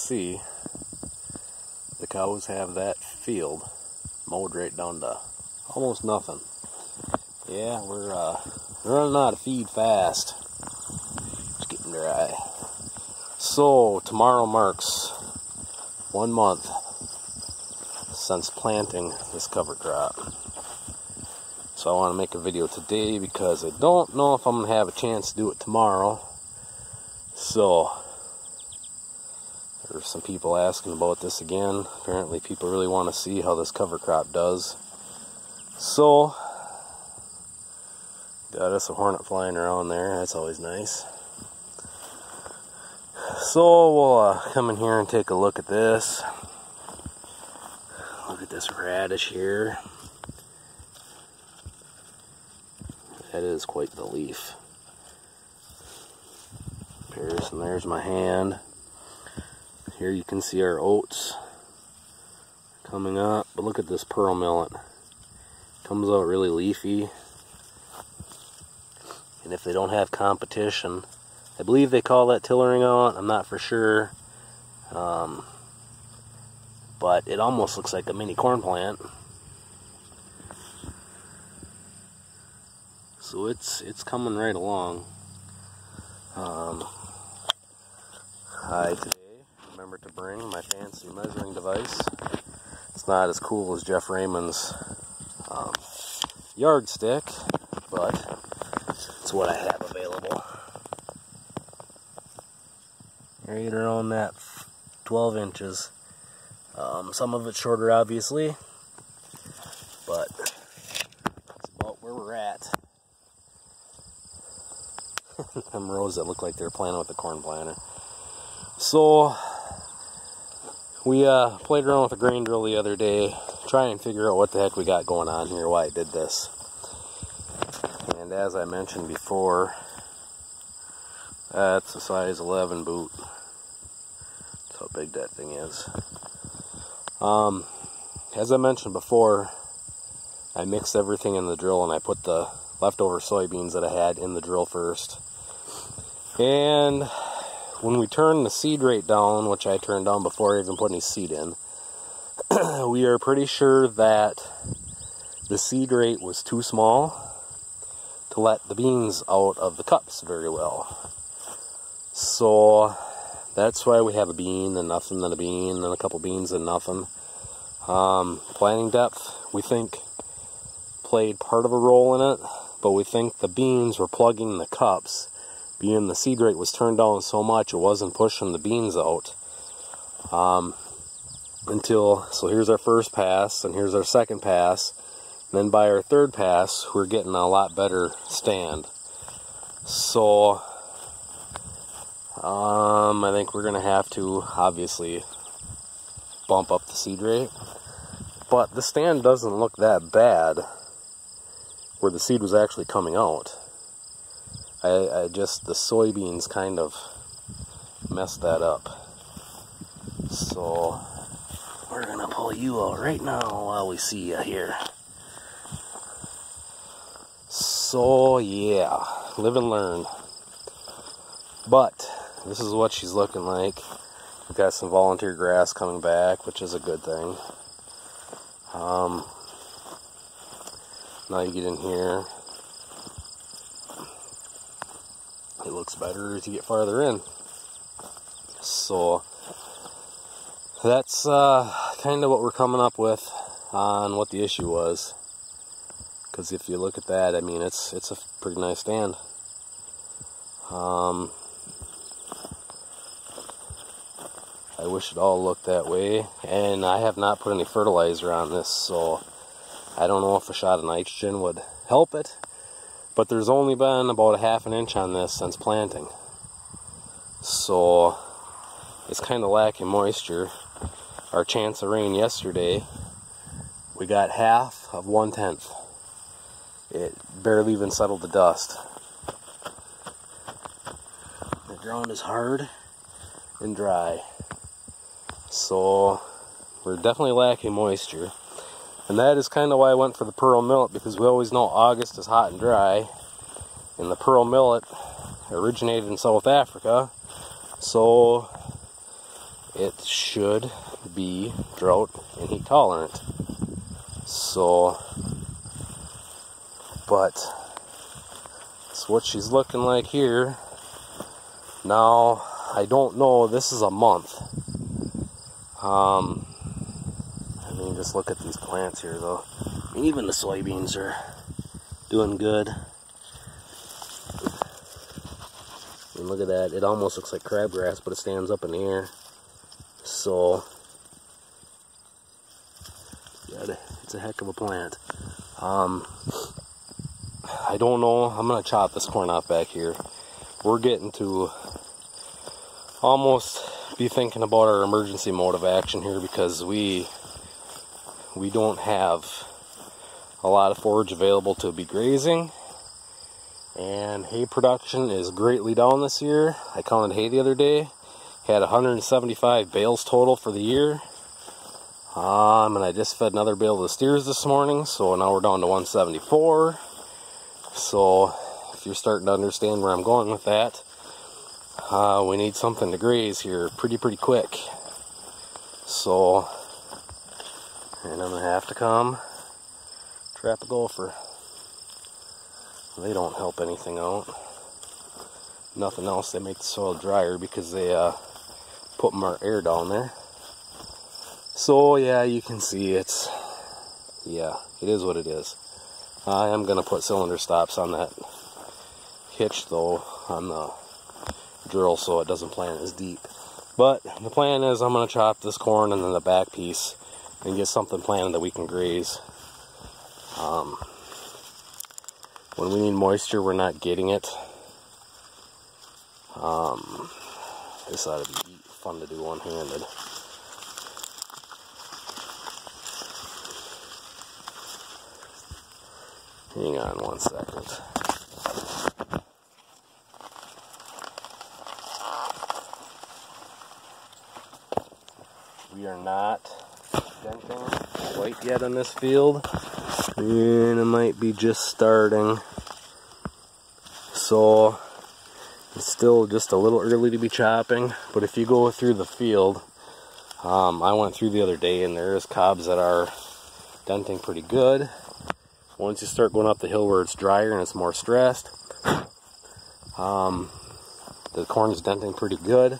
see, the cows have that field mowed right down to almost nothing. Yeah, we're running out of feed fast. It's getting dry. So tomorrow marks 1 month since planting this cover crop. So I want to make a video today because I don't know if I'm going to have a chance to do it tomorrow. So there's some people asking about this again. Apparently people really want to see how this cover crop does. So got us a hornet flying around there. That's always nice. So we'll come in here and take a look at this. Look at this radish here. That is quite the leaf. And there's my hand. Here you can see our oats coming up. But look at this pearl millet. Comes out really leafy. And if they don't have competition, I believe they call that tillering out. I'm not for sure. But it almost looks like a mini corn plant. So it's coming right along. I today remember to bring my fancy measuring device. It's not as cool as Jeff Raymond's yardstick, but it's what I have available. Right around that 12 inches. Some of it's shorter, obviously, but it's about where we're at. Them rows that look like they're playing with the corn planter. So we played around with a grain drill the other day, trying to figure out what the heck we got going on here, why I did this. And as I mentioned before, that's a size 11 boot. That's how big that thing is. As I mentioned before, I mixed everything in the drill and I put the leftover soybeans that I had in the drill first. And when we turn the seed rate down, which I turned down before I even put any seed in, we are pretty sure that the seed rate was too small to let the beans out of the cups very well. So that's why we have a bean and nothing, then a bean, and a couple beans and nothing. Planting depth, we think, played part of a role in it, but we think the beans were plugging the cups. Being the seed rate was turned down so much, it wasn't pushing the beans out. So here's our first pass, and here's our second pass. And then by our third pass, we're getting a lot better stand. So, I think we're going to have to, obviously, bump up the seed rate. But the stand doesn't look that bad where the seed was actually coming out. I just, the soybeans kind of messed that up. So we're gonna pull you out right now while we see you here. So yeah, live and learn. But this is what she's looking like. We've got some volunteer grass coming back, which is a good thing. Now you get in here. It looks better as you get farther in. So that's kind of what we're coming up with on what the issue was. Because if you look at that, I mean, it's a pretty nice stand. I wish it all looked that way. And I have not put any fertilizer on this, so I don't know if a shot of nitrogen would help it. But there's only been about a ½ inch on this since planting. So it's kind of lacking moisture. Our chance of rain yesterday, we got 1/2 of 1/10. It barely even settled the dust. The ground is hard and dry. So we're definitely lacking moisture. And that is kind of why I went for the pearl millet, because we always know August is hot and dry. And the pearl millet originated in South Africa. So it should be drought and heat tolerant. So, but that's what she's looking like here. Now, I don't know, this is a month. I mean, just look at these plants here though. I mean, even the soybeans are doing good. I mean, look at that, it almost looks like crabgrass, but it stands up in the air. So, yeah, it's a heck of a plant. I don't know, I'm going to chop this corn off back here. We're getting to almost be thinking about our emergency mode of action here, because we don't have a lot of forage available to be grazing, and hay production is greatly down this year. I counted hay the other day, had 175 bales total for the year, and I just fed another bale to the steers this morning, so now we're down to 174. So if you're starting to understand where I'm going with that, we need something to graze here pretty quick. So, and I'm gonna have to come trap a gopher. They don't help anything out. Nothing else, they make the soil drier because they put more air down there. So yeah, you can see it's, yeah, it is what it is. I am gonna put cylinder stops on that hitch though, on the drill, so it doesn't plant as deep. But the plan is I'm going to chop this corn and then the back piece and get something planted that we can graze. When we need moisture, we're not getting it. This ought to be fun to do one-handed. Hang on one second. We are not denting quite yet on this field, and it might be just starting, so it's still just a little early to be chopping. But if you go through the field, I went through the other day, and there's cobs that are denting pretty good. Once you start going up the hill where it's drier and it's more stressed, the corn is denting pretty good.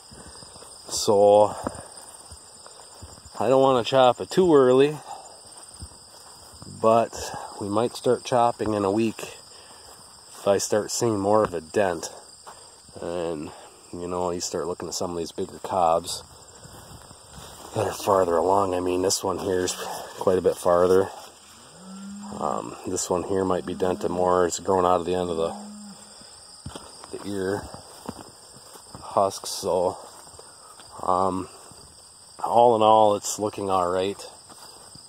So I don't want to chop it too early, but we might start chopping in a week if I start seeing more of a dent. And you know, you start looking at some of these bigger cobs that are farther along. I mean, this one here is quite a bit farther. This one here might be dented more. It's growing out of the end of the ear husks. So all in all, it's looking alright,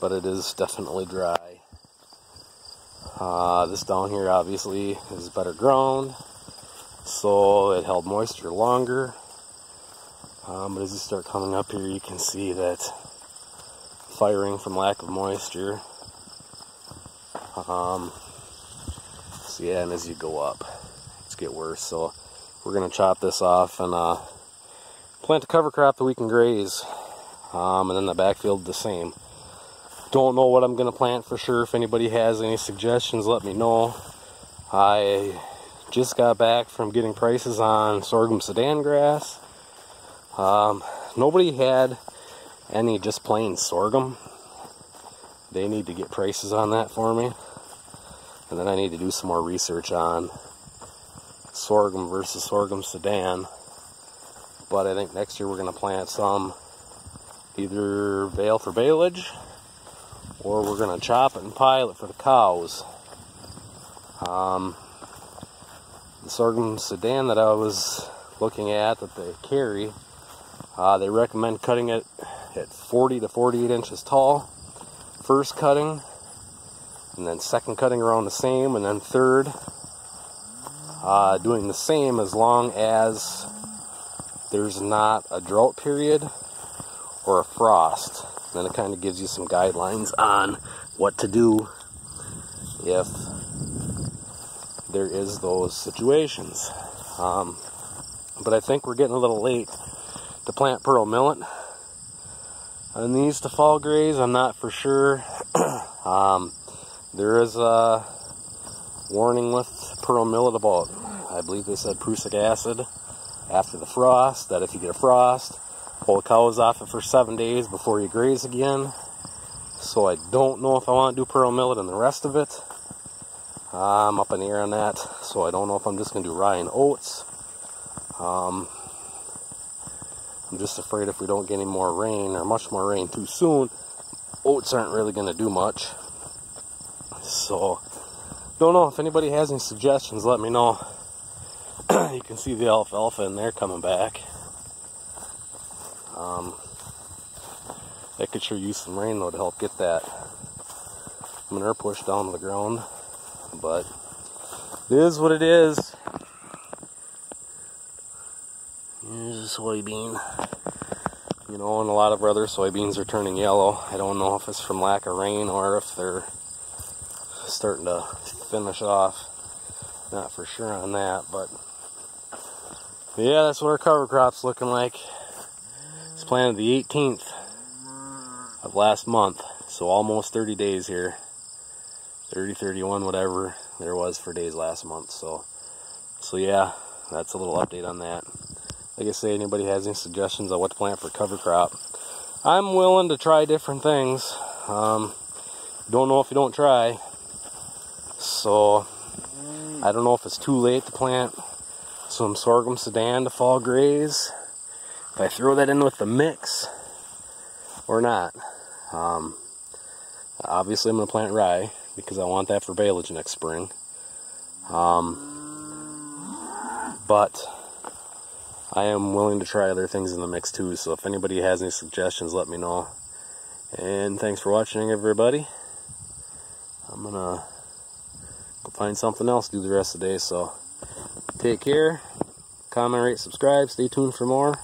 but it is definitely dry. This down here obviously is better ground, so it held moisture longer. But as you start coming up here, you can see that firing from lack of moisture. So yeah, and as you go up, it's get worse. So we're gonna chop this off and plant a cover crop that we can graze. And then the backfield the same. Don't know what I'm gonna plant for sure. If anybody has any suggestions, let me know. I just got back from getting prices on sorghum Sudan grass. Nobody had any just plain sorghum. They need to get prices on that for me. And then I need to do some more research on sorghum versus sorghum Sudan. But I think next year we're going to plant some either bale for baleage, or we're going to chop it and pile it for the cows. The sorghum Sudan that I was looking at that they carry, they recommend cutting it at 40 to 48 inches tall. First cutting, and then second cutting around the same, and then third doing the same as long as there's not a drought period or a frost. Then it kind of gives you some guidelines on what to do if there is those situations. But I think we're getting a little late to plant pearl millet. On these to fall graze, I'm not for sure. There is a warning with pearl millet about, I believe they said prussic acid after the frost, that if you get a frost, pull the cows off it for 7 days before you graze again. So I don't know if I want to do pearl millet and the rest of it. I'm up in the air on that, so I don't know if I'm just going to do rye and oats. I'm just afraid if we don't get any more rain, or much more rain too soon, oats aren't really going to do much. So, don't know. If anybody has any suggestions, let me know. You can see the alfalfa in there coming back. I could sure use some rain though to help get that manure pushed down to the ground. But it is what it is. Here's a soybean. You know, and a lot of our other soybeans are turning yellow. I don't know if it's from lack of rain or if they're starting to finish off. Not for sure on that, but yeah, that's what our cover crop's looking like. It's planted the 18th of last month, so almost 30 days here. 30, 31, whatever there was for days last month. So yeah, that's a little update on that. Like I say, anybody has any suggestions on what to plant for cover crop, I'm willing to try different things. Don't know if you don't try. So I don't know if it's too late to plant some sorghum Sudan to fall graze, if I throw that in with the mix or not. Obviously I'm going to plant rye because I want that for baleage next spring. But I am willing to try other things in the mix too, so if anybody has any suggestions, let me know. And thanks for watching, everybody. I'm gonna go find something else to do the rest of the day, so take care, comment, rate, subscribe, stay tuned for more.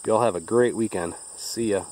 Y'all have a great weekend. See ya.